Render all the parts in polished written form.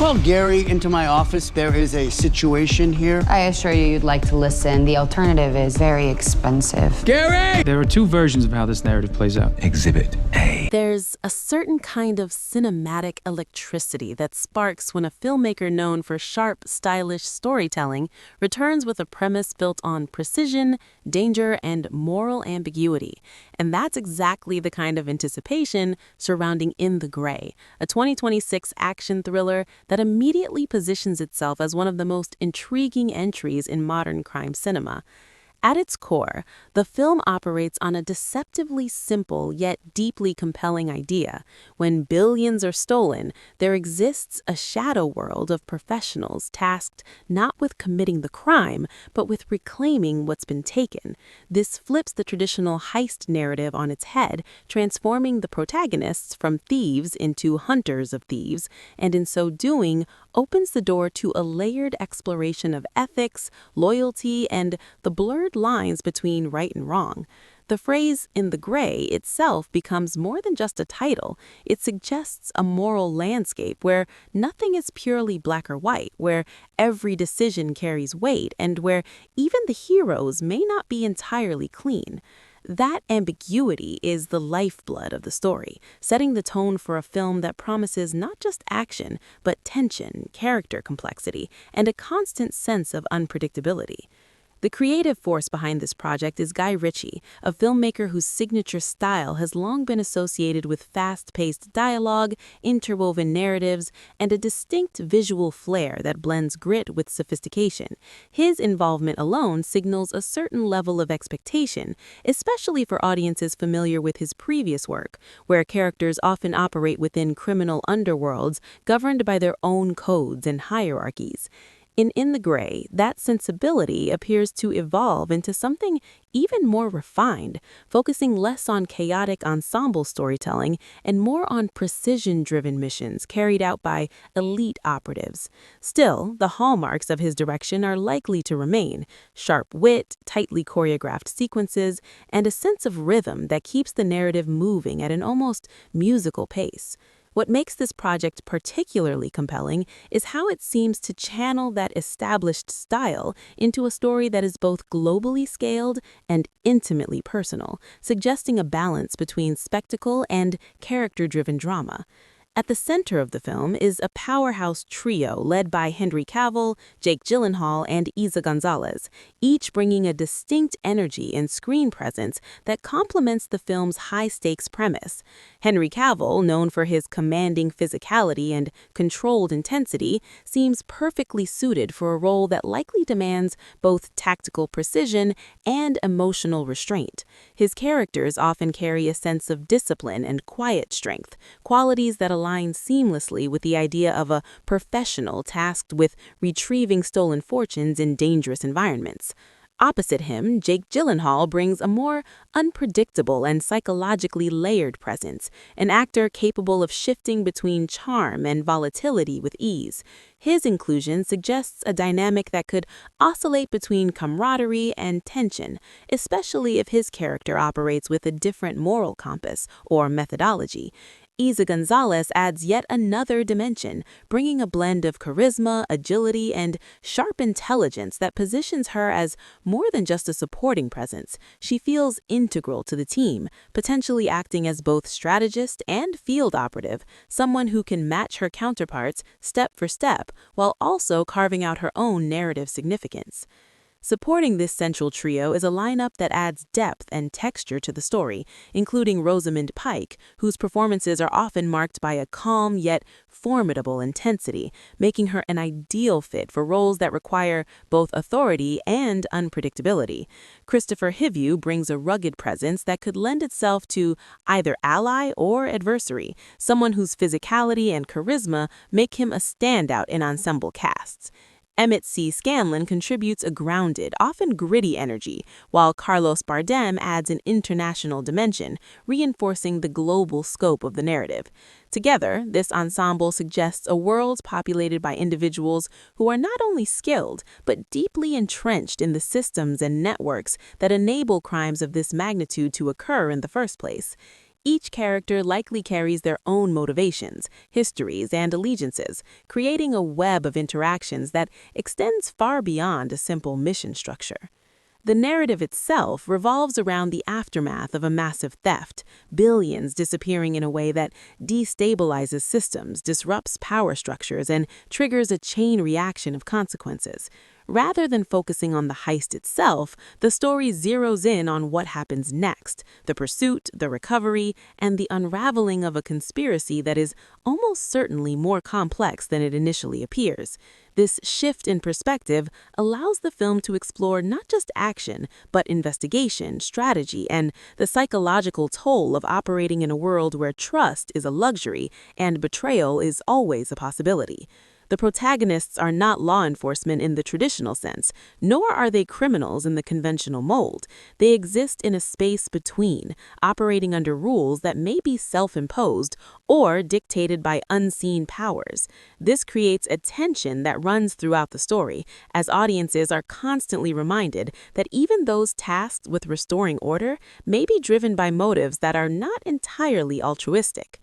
Well, Gary, into my office. There is a situation here. I assure you you'd like to listen. The alternative is very expensive. Gary! There are two versions of how this narrative plays out. Exhibit A. There's a certain kind of cinematic electricity that sparks when a filmmaker known for sharp, stylish storytelling returns with a premise built on precision, danger, and moral ambiguity. And that's exactly the kind of anticipation surrounding In the Gray, a 2026 action thriller that immediately positions itself as one of the most intriguing entries in modern crime cinema. At its core, the film operates on a deceptively simple yet deeply compelling idea. When billions are stolen, there exists a shadow world of professionals tasked not with committing the crime, but with reclaiming what's been taken. This flips the traditional heist narrative on its head, transforming the protagonists from thieves into hunters of thieves, and in so doing, opens the door to a layered exploration of ethics, loyalty, and the blurred lines between right and wrong. The phrase "in the gray" itself becomes more than just a title. It suggests a moral landscape where nothing is purely black or white, where every decision carries weight, and where even the heroes may not be entirely clean. That ambiguity is the lifeblood of the story, setting the tone for a film that promises not just action, but tension, character complexity, and a constant sense of unpredictability. The creative force behind this project is Guy Ritchie, a filmmaker whose signature style has long been associated with fast-paced dialogue, interwoven narratives, and a distinct visual flair that blends grit with sophistication. His involvement alone signals a certain level of expectation, especially for audiences familiar with his previous work, where characters often operate within criminal underworlds governed by their own codes and hierarchies. In the Gray, that sensibility appears to evolve into something even more refined, focusing less on chaotic ensemble storytelling and more on precision-driven missions carried out by elite operatives. Still, the hallmarks of his direction are likely to remain: sharp wit, tightly choreographed sequences, and a sense of rhythm that keeps the narrative moving at an almost musical pace. What makes this project particularly compelling is how it seems to channel that established style into a story that is both globally scaled and intimately personal, suggesting a balance between spectacle and character-driven drama. At the center of the film is a powerhouse trio led by Henry Cavill, Jake Gyllenhaal, and Eiza González, each bringing a distinct energy and screen presence that complements the film's high-stakes premise. Henry Cavill, known for his commanding physicality and controlled intensity, seems perfectly suited for a role that likely demands both tactical precision and emotional restraint. His characters often carry a sense of discipline and quiet strength, qualities that align seamlessly with the idea of a professional tasked with retrieving stolen fortunes in dangerous environments. Opposite him, Jake Gyllenhaal brings a more unpredictable and psychologically layered presence, an actor capable of shifting between charm and volatility with ease. His inclusion suggests a dynamic that could oscillate between camaraderie and tension, especially if his character operates with a different moral compass or methodology. Eiza González adds yet another dimension, bringing a blend of charisma, agility, and sharp intelligence that positions her as more than just a supporting presence. She feels integral to the team, potentially acting as both strategist and field operative, someone who can match her counterparts step for step, while also carving out her own narrative significance. Supporting this central trio is a lineup that adds depth and texture to the story, including Rosamund Pike, whose performances are often marked by a calm yet formidable intensity, making her an ideal fit for roles that require both authority and unpredictability. Kristofer Hivju brings a rugged presence that could lend itself to either ally or adversary, someone whose physicality and charisma make him a standout in ensemble casts. Emmett C. Scanlon contributes a grounded, often gritty energy, while Carlos Bardem adds an international dimension, reinforcing the global scope of the narrative. Together, this ensemble suggests a world populated by individuals who are not only skilled, but deeply entrenched in the systems and networks that enable crimes of this magnitude to occur in the first place. Each character likely carries their own motivations, histories, and allegiances, creating a web of interactions that extends far beyond a simple mission structure. The narrative itself revolves around the aftermath of a massive theft, billions disappearing in a way that destabilizes systems, disrupts power structures, and triggers a chain reaction of consequences. Rather than focusing on the heist itself, the story zeroes in on what happens next, the pursuit, the recovery, and the unraveling of a conspiracy that is almost certainly more complex than it initially appears. This shift in perspective allows the film to explore not just action, but investigation, strategy, and the psychological toll of operating in a world where trust is a luxury and betrayal is always a possibility. The protagonists are not law enforcement in the traditional sense, nor are they criminals in the conventional mold. They exist in a space between, operating under rules that may be self-imposed or dictated by unseen powers. This creates a tension that runs throughout the story, as audiences are constantly reminded that even those tasked with restoring order may be driven by motives that are not entirely altruistic.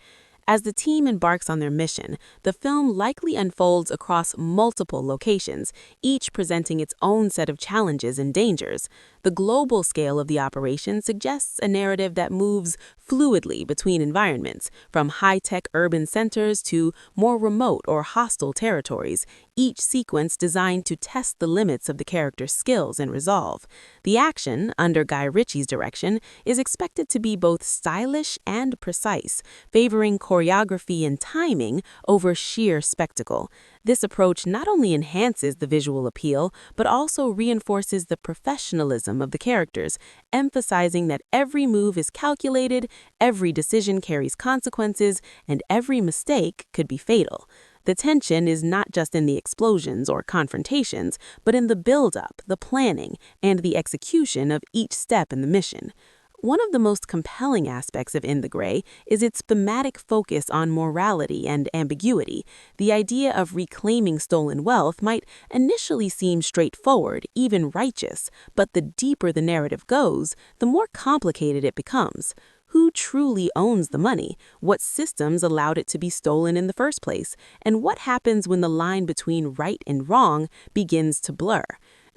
As the team embarks on their mission, the film likely unfolds across multiple locations, each presenting its own set of challenges and dangers. The global scale of the operation suggests a narrative that moves fluidly between environments, from high-tech urban centers to more remote or hostile territories, each sequence designed to test the limits of the character's skills and resolve. The action, under Guy Ritchie's direction, is expected to be both stylish and precise, favoring choreography and timing over sheer spectacle. This approach not only enhances the visual appeal, but also reinforces the professionalism of the characters, emphasizing that every move is calculated, every decision carries consequences, and every mistake could be fatal. The tension is not just in the explosions or confrontations, but in the build-up, the planning, and the execution of each step in the mission. One of the most compelling aspects of In the Gray is its thematic focus on morality and ambiguity. The idea of reclaiming stolen wealth might initially seem straightforward, even righteous, but the deeper the narrative goes, the more complicated it becomes. Who truly owns the money? What systems allowed it to be stolen in the first place? And what happens when the line between right and wrong begins to blur?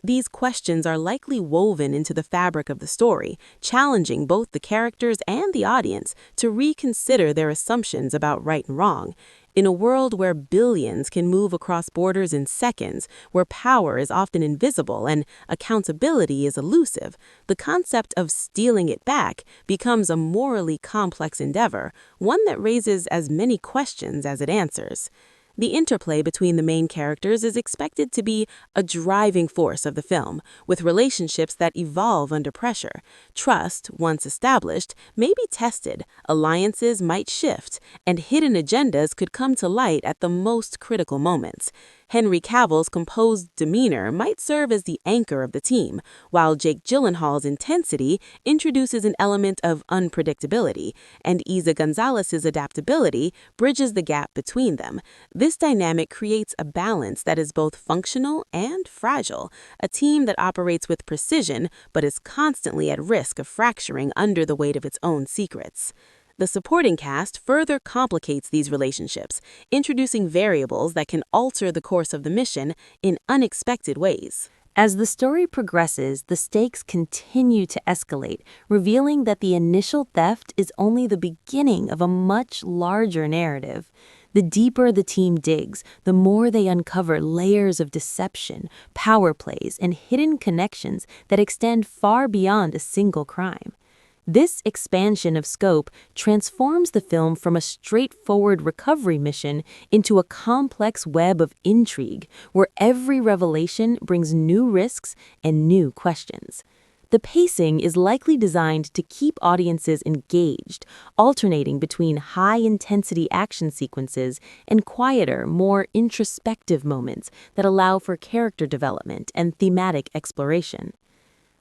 These questions are likely woven into the fabric of the story, challenging both the characters and the audience to reconsider their assumptions about right and wrong. In a world where billions can move across borders in seconds, where power is often invisible and accountability is elusive, the concept of stealing it back becomes a morally complex endeavor, one that raises as many questions as it answers. The interplay between the main characters is expected to be a driving force of the film, with relationships that evolve under pressure. Trust, once established, may be tested, alliances might shift, and hidden agendas could come to light at the most critical moments. Henry Cavill's composed demeanor might serve as the anchor of the team, while Jake Gyllenhaal's intensity introduces an element of unpredictability, and Eiza González's adaptability bridges the gap between them. This dynamic creates a balance that is both functional and fragile, a team that operates with precision but is constantly at risk of fracturing under the weight of its own secrets. The supporting cast further complicates these relationships, introducing variables that can alter the course of the mission in unexpected ways. As the story progresses, the stakes continue to escalate, revealing that the initial theft is only the beginning of a much larger narrative. The deeper the team digs, the more they uncover layers of deception, power plays, and hidden connections that extend far beyond a single crime. This expansion of scope transforms the film from a straightforward recovery mission into a complex web of intrigue, where every revelation brings new risks and new questions. The pacing is likely designed to keep audiences engaged, alternating between high-intensity action sequences and quieter, more introspective moments that allow for character development and thematic exploration.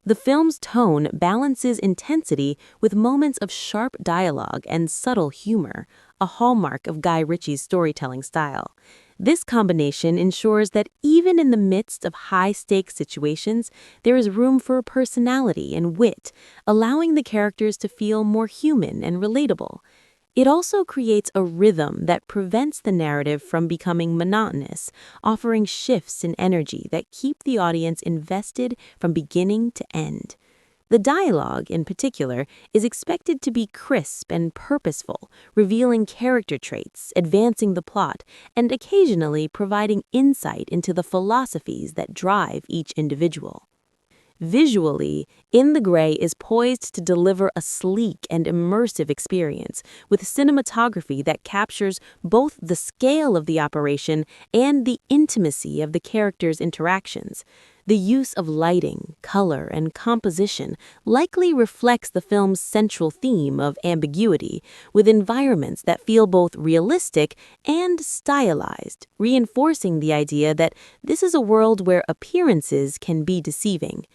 The film's tone balances intensity with moments of sharp dialogue and subtle humor, a hallmark of Guy Ritchie's storytelling style. This combination ensures that even in the midst of high-stakes situations, there is room for personality and wit, allowing the characters to feel more human and relatable. It also creates a rhythm that prevents the narrative from becoming monotonous, offering shifts in energy that keep the audience invested from beginning to end. The dialogue, in particular, is expected to be crisp and purposeful, revealing character traits, advancing the plot, and occasionally providing insight into the philosophies that drive each individual. Visually, In the Gray is poised to deliver a sleek and immersive experience, with cinematography that captures both the scale of the operation and the intimacy of the characters' interactions. The use of lighting, color, and composition likely reflects the film's central theme of ambiguity, with environments that feel both realistic and stylized, reinforcing the idea that this is a world where appearances can be deceiving.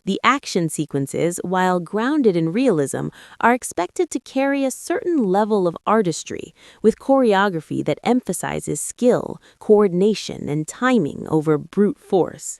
The action sequences, while grounded in realism, are expected to carry a certain level of artistry, with choreography that emphasizes skill, coordination, and timing over brute force.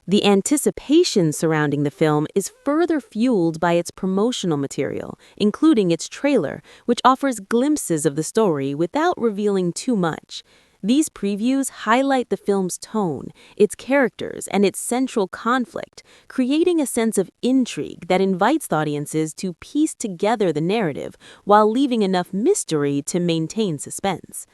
The anticipation surrounding the film is further fueled by its promotional material, including its trailer, which offers glimpses of the story without revealing too much. These previews highlight the film's tone, its characters, and its central conflict, creating a sense of intrigue that invites audiences to piece together the narrative while leaving enough mystery to maintain suspense.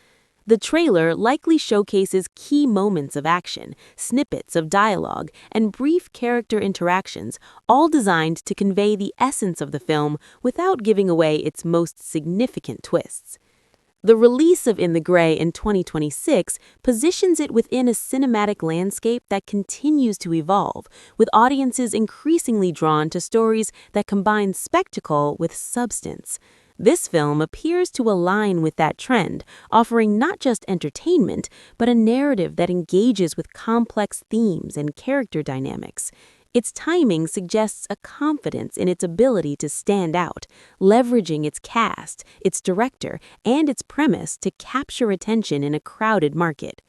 The trailer likely showcases key moments of action, snippets of dialogue, and brief character interactions, all designed to convey the essence of the film without giving away its most significant twists. The release of In the Gray in 2026 positions it within a cinematic landscape that continues to evolve, with audiences increasingly drawn to stories that combine spectacle with substance. This film appears to align with that trend, offering not just entertainment, but a narrative that engages with complex themes and character dynamics. Its timing suggests a confidence in its ability to stand out, leveraging its cast, its director, and its premise to capture attention in a crowded market.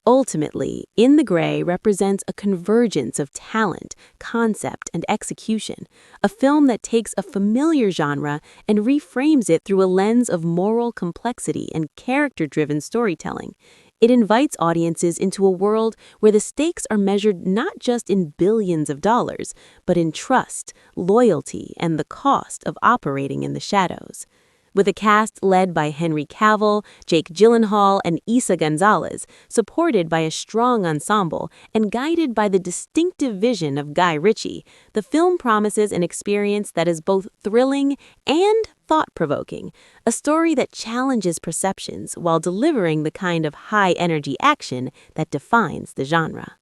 Ultimately, In the Gray represents a convergence of talent, concept, and execution, a film that takes a familiar genre and reframes it through a lens of moral complexity and character-driven storytelling. It invites audiences into a world where the stakes are measured not just in billions of dollars, but in trust, loyalty, and the cost of operating in the shadows. With a cast led by Henry Cavill, Jake Gyllenhaal, and Eiza González, supported by a strong ensemble, and guided by the distinctive vision of Guy Ritchie, the film promises an experience that is both thrilling and thought-provoking, a story that challenges perceptions while delivering the kind of high-energy action that defines the genre.